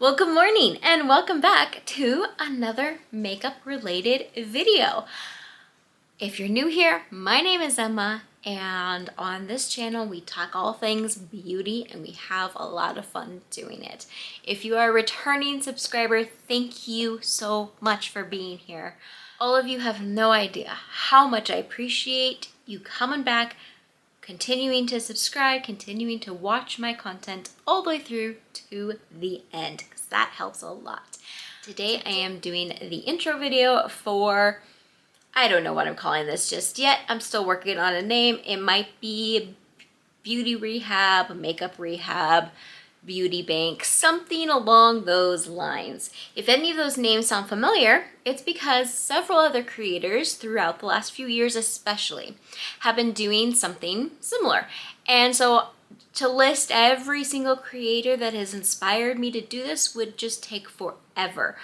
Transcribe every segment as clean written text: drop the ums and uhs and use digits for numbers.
Well, good morning and welcome back to another makeup related video. If you're new here, my name is Emma, and on this channel we talk all things beauty and we have a lot of fun doing it. If you are a returning subscriber, thank you so much for being here. All of you have no idea how much I appreciate you coming back, continuing to subscribe, continuing to watch my content all the way through to the end, because that helps a lot. Today I am doing the intro video for, I don't know what I'm calling this just yet. I'm still working on a name. It might be Beauty Rehab, Makeup Rehab, Beauty Bank, something along those lines. If any of those names sound familiar, it's because several other creators throughout the last few years especially have been doing something similar. And so to list every single creator that has inspired me to do this would just take forever.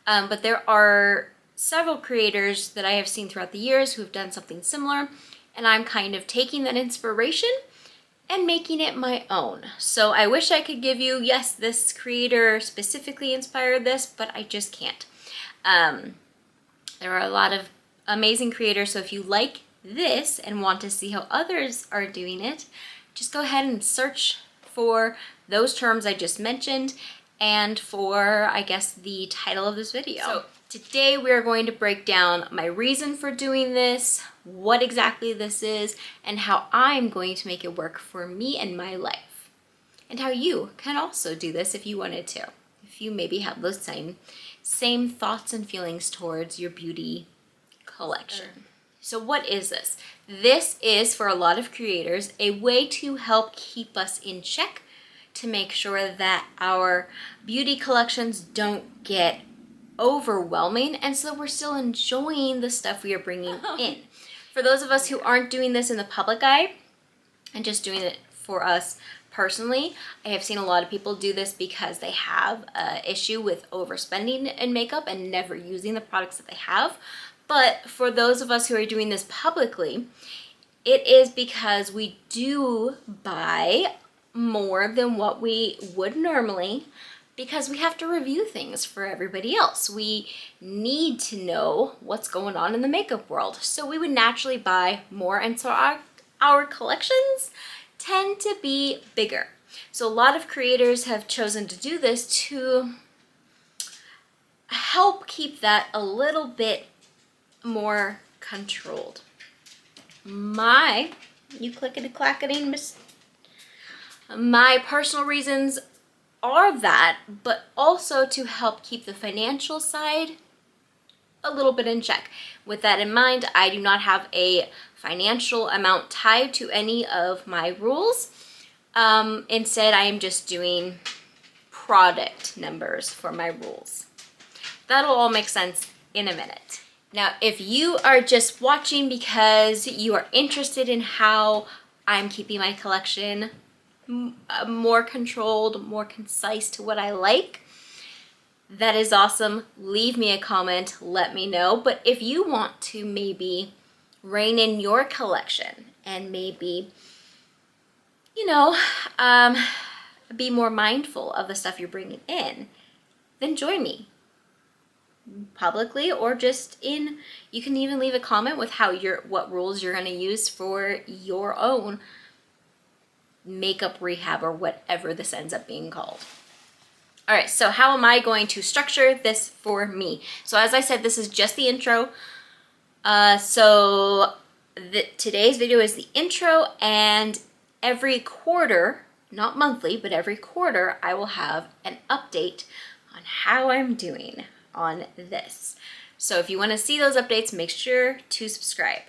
But there are several creators that I have seen throughout the years who have done something similar, and I'm kind of taking that inspiration and making it my own. So I wish I could give you, yes, this creator specifically inspired this, but I just can't. There are a lot of amazing creators, so if you like this and want to see how others are doing it, just go ahead and search for those terms I just mentioned and for, I guess, the title of this video. So today we are going to break down my reason for doing this, what exactly this is, and how I'm going to make it work for me and my life. And how you can also do this if you wanted to. If you maybe have those same thoughts and feelings towards your beauty collection. So what is this? This is, for a lot of creators, a way to help keep us in check, to make sure that our beauty collections don't get overwhelming, and so we're still enjoying the stuff we are bringing in. For those of us who aren't doing this in the public eye and just doing it for us personally, I have seen a lot of people do this because they have an issue with overspending in makeup and never using the products that they have. But for those of us who are doing this publicly, it is because we do buy more than what we would normally, because we have to review things for everybody else. We need to know what's going on in the makeup world. So we would naturally buy more, and so our collections tend to be bigger. So a lot of creators have chosen to do this to help keep that a little bit more controlled. My personal reasons are that, but also to help keep the financial side a little bit in check. With that in mind, I do not have a financial amount tied to any of my rules. Instead, I am just doing product numbers for my rules. That'll all make sense in a minute. Now, if you are just watching because you are interested in how I'm keeping my collection more controlled, more concise to what I like, that is awesome. Leave me a comment, let me know. But if you want to maybe rein in your collection and maybe, be more mindful of the stuff you're bringing in, then join me publicly, or just you can even leave a comment with what rules you're going to use for your own makeup rehab or whatever this ends up being called. All right, so how am I going to structure this for me? So as I said, this is just the intro. Today's video is the intro, and every quarter, not monthly, but every quarter, I will have an update on how I'm doing on this. So if you want to see those updates, make sure to subscribe.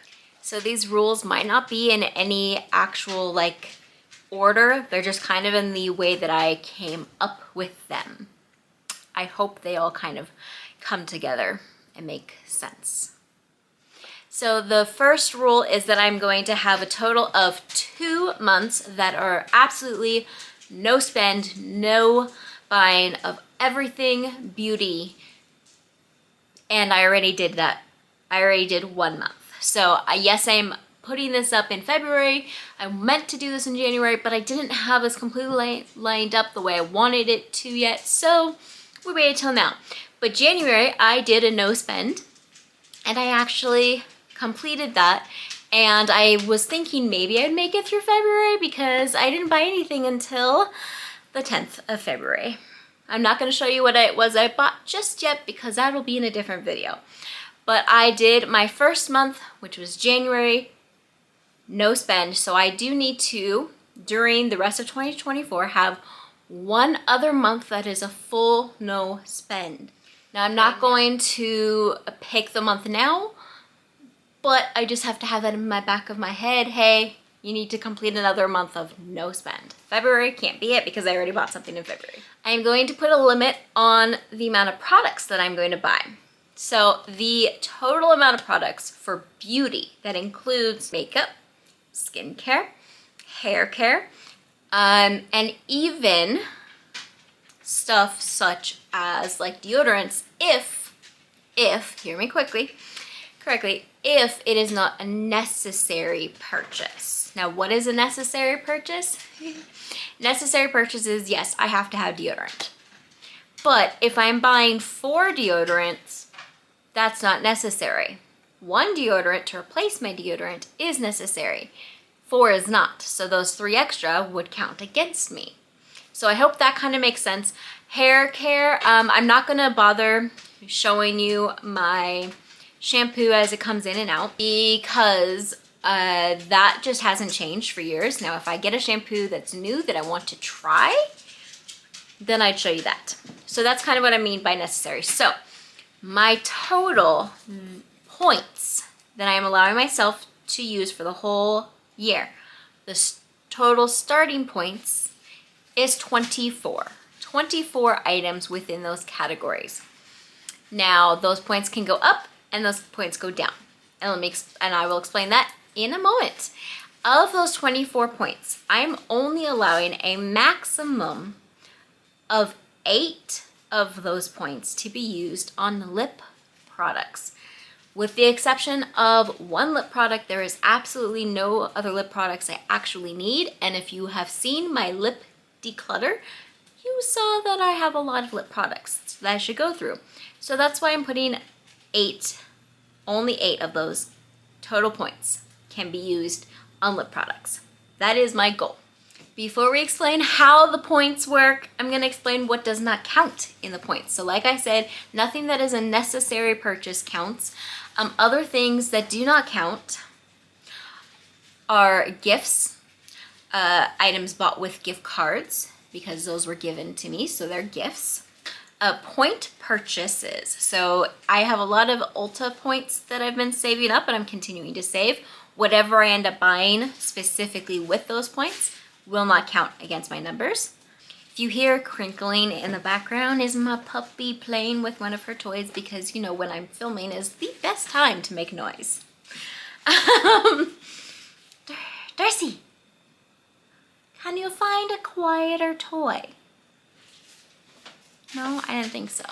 So these rules might not be in any actual order. They're just kind of in the way that I came up with them. I hope they all kind of come together and make sense. So the first rule is that I'm going to have a total of 2 months that are absolutely no spend, no buying of everything beauty. And I already did that. I already did 1 month. So yes, I'm putting this up in February. I meant to do this in January, but I didn't have this completely lined up the way I wanted it to yet. So we waited till now. But January, I did a no spend, and I actually completed that. And I was thinking maybe I'd make it through February because I didn't buy anything until the 10th of February. I'm not going to show you what it was I bought just yet because that'll be in a different video. But I did my first month, which was January, no spend. So I do need to, during the rest of 2024, have one other month that is a full no spend. Now I'm not going to pick the month now, but I just have to have that in my back of my head. Hey, you need to complete another month of no spend. February can't be it because I already bought something in February. I'm going to put a limit on the amount of products that I'm going to buy. So the total amount of products for beauty, that includes makeup, skincare, hair care, and even stuff such as like deodorants, if, hear me correctly, if it is not a necessary purchase. Now, what is a necessary purchase? Necessary purchase is, yes, I have to have deodorant. But if I'm buying 4 deodorants, that's not necessary. 1 deodorant to replace my deodorant is necessary. 4 is not. So those 3 extra would count against me. So I hope that kind of makes sense. Hair care, I'm not gonna bother showing you my shampoo as it comes in and out because that just hasn't changed for years. Now, if I get a shampoo that's new that I want to try, then I'd show you that. So that's kind of what I mean by necessary. So my total points that I am allowing myself to use for the whole year, the total starting points is 24. 24 items within those categories. Now, those points can go up and those points go down. And I will explain that in a moment. Of those 24 points, I'm only allowing a maximum of 8 of those points to be used on lip products. With the exception of 1 lip product, there is absolutely no other lip products I actually need. And if you have seen my lip declutter, you saw that I have a lot of lip products that I should go through. So that's why I'm putting 8, only 8 of those total points can be used on lip products. That is my goal. Before we explain how the points work, I'm going to explain what does not count in the points. So like I said, nothing that is a necessary purchase counts. Other things that do not count are gifts, items bought with gift cards, because those were given to me, so they're gifts. Point purchases. So I have a lot of Ulta points that I've been saving up and I'm continuing to save. Whatever I end up buying specifically with those points will not count against my numbers. If you hear crinkling in the background is my puppy playing with one of her toys because, you know, when I'm filming is the best time to make noise. Darcy, can you find a quieter toy? No, I didn't think so.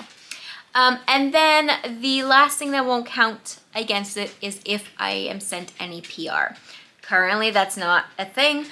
And then the last thing that won't count against it is if I am sent any PR. Currently, that's not a thing,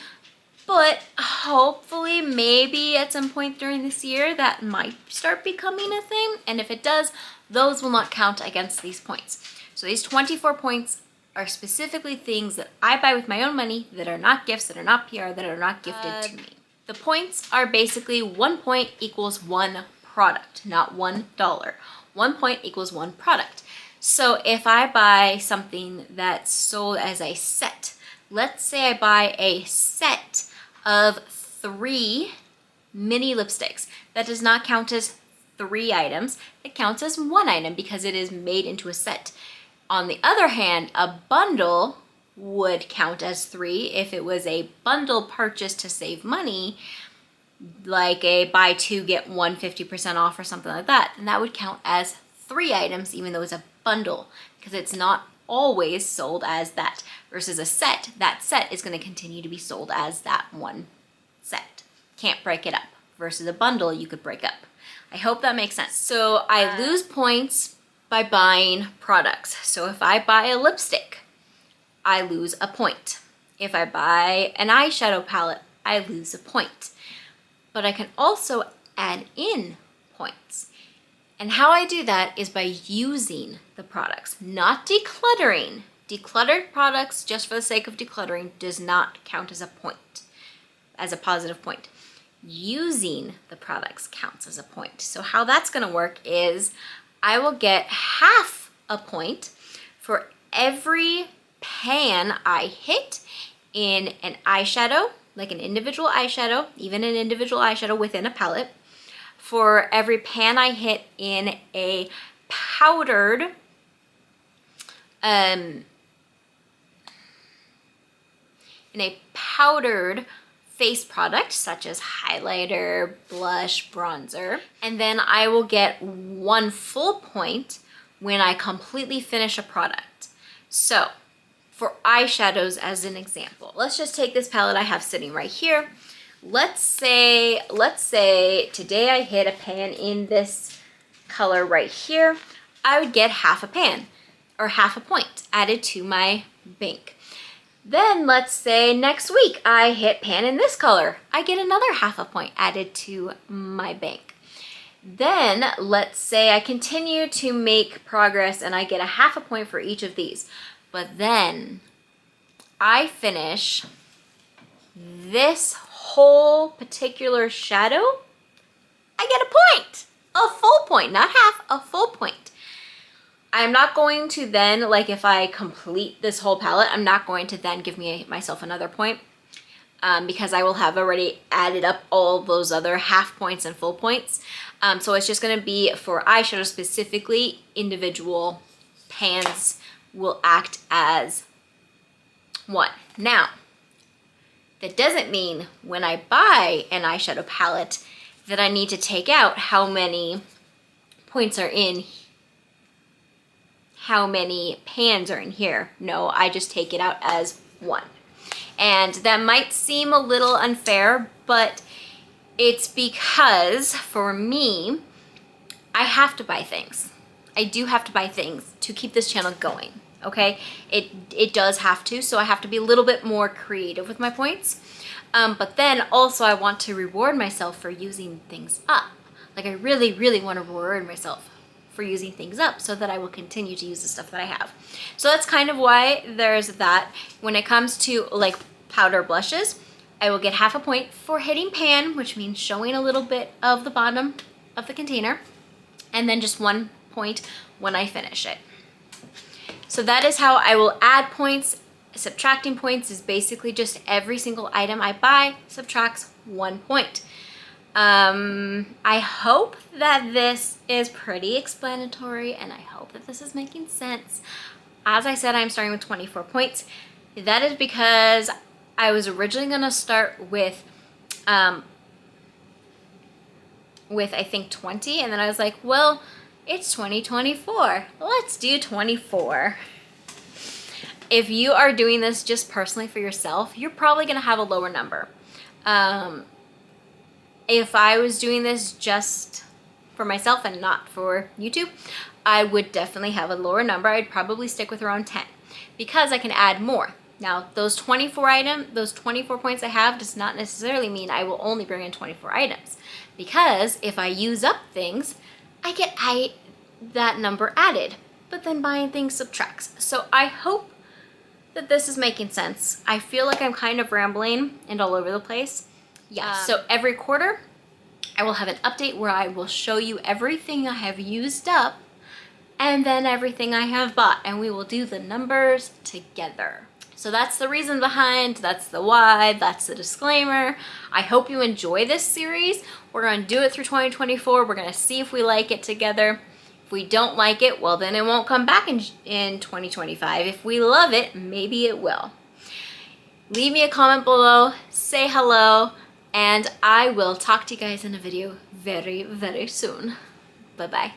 but hopefully maybe at some point during this year that might start becoming a thing. And if it does, those will not count against these points. So these 24 points are specifically things that I buy with my own money that are not gifts, that are not PR, that are not gifted to me. The points are basically 1 point equals 1 product, not $1. 1 point equals 1 product. So if I buy something that's sold as a set, let's say I buy a set of 3 mini lipsticks. That does not count as 3 items. It counts as 1 item because it is made into a set. On the other hand, a bundle would count as 3 if it was a bundle purchase to save money, like a buy 2 get 1 50% off or something like that, and that would count as 3 items even though it's a bundle because it's not always sold as that. Versus a set, that set is going to continue to be sold as that one set. Can't break it up. Versus a bundle you could break up. I hope that makes sense. So I lose points by buying products. So if I buy a lipstick, I lose a point. If I buy an eyeshadow palette, I lose a point. But I can also add in points. And how I do that is by using the products, not decluttering. Decluttered products, just for the sake of decluttering, does not count as a point, as a positive point. Using the products counts as a point. So how that's going to work is I will get half a point for every pan I hit in an eyeshadow, like an individual eyeshadow, even an individual eyeshadow within a palette, for every pan I hit in a powdered face product such as highlighter, blush, bronzer, and then I will get 1 full point when I completely finish a product. So for eyeshadows as an example, let's just take this palette I have sitting right here. Let's say today I hit a pan in this color right here. I would get half a pan or half a point added to my bank. Then let's say next week I hit pan in this color. I get another half a point added to my bank. Then let's say I continue to make progress and I get a half a point for each of these. But then I finish this whole particular shadow, I get a point, a full point, not half, a full point. I'm not going to then, like if I complete this whole palette, I'm not going to then give myself another point because I will have already added up all those other half points and full points. So it's just gonna be for eyeshadow specifically, individual pans will act as 1. Now, that doesn't mean when I buy an eyeshadow palette that I need to take out how many points are in, how many pans are in here. No, I just take it out as 1. And that might seem a little unfair, but it's because for me, I have to buy things. I do have to buy things to keep this channel going, okay? It does have to, so I have to be a little bit more creative with my points. But then also I want to reward myself for using things up. Like I really, really want to reward myself for using things up so that I will continue to use the stuff that I have. So that's kind of why there's that. When it comes to like powder blushes, I will get half a point for hitting pan, which means showing a little bit of the bottom of the container, and then just 1 point when I finish it. So that is how I will add points. Subtracting points is basically just every single item I buy subtracts 1 point. I hope that this is pretty explanatory and I hope that this is making sense. As I said, I'm starting with 24 points. That is because I was originally going to start with I think 20, and then I was like, well, it's 2024. Let's do 24. If you are doing this just personally for yourself, you're probably going to have a lower number. If I was doing this just for myself and not for YouTube, I would definitely have a lower number. I'd probably stick with around 10 because I can add more. Now, those 24 points I have does not necessarily mean I will only bring in 24 items, because if I use up things, I get that number added, but then buying things subtracts. So I hope that this is making sense. I feel like I'm kind of rambling and all over the place. Yeah, so every quarter I will have an update where I will show you everything I have used up and then everything I have bought, and we will do the numbers together. So that's the reason behind, that's the why, that's the disclaimer. I hope you enjoy this series. We're gonna do it through 2024. We're gonna see if we like it together. If we don't like it, well then it won't come back in 2025. If we love it, maybe it will. Leave me a comment below, say hello, and I will talk to you guys in a video very, very soon. Bye-bye.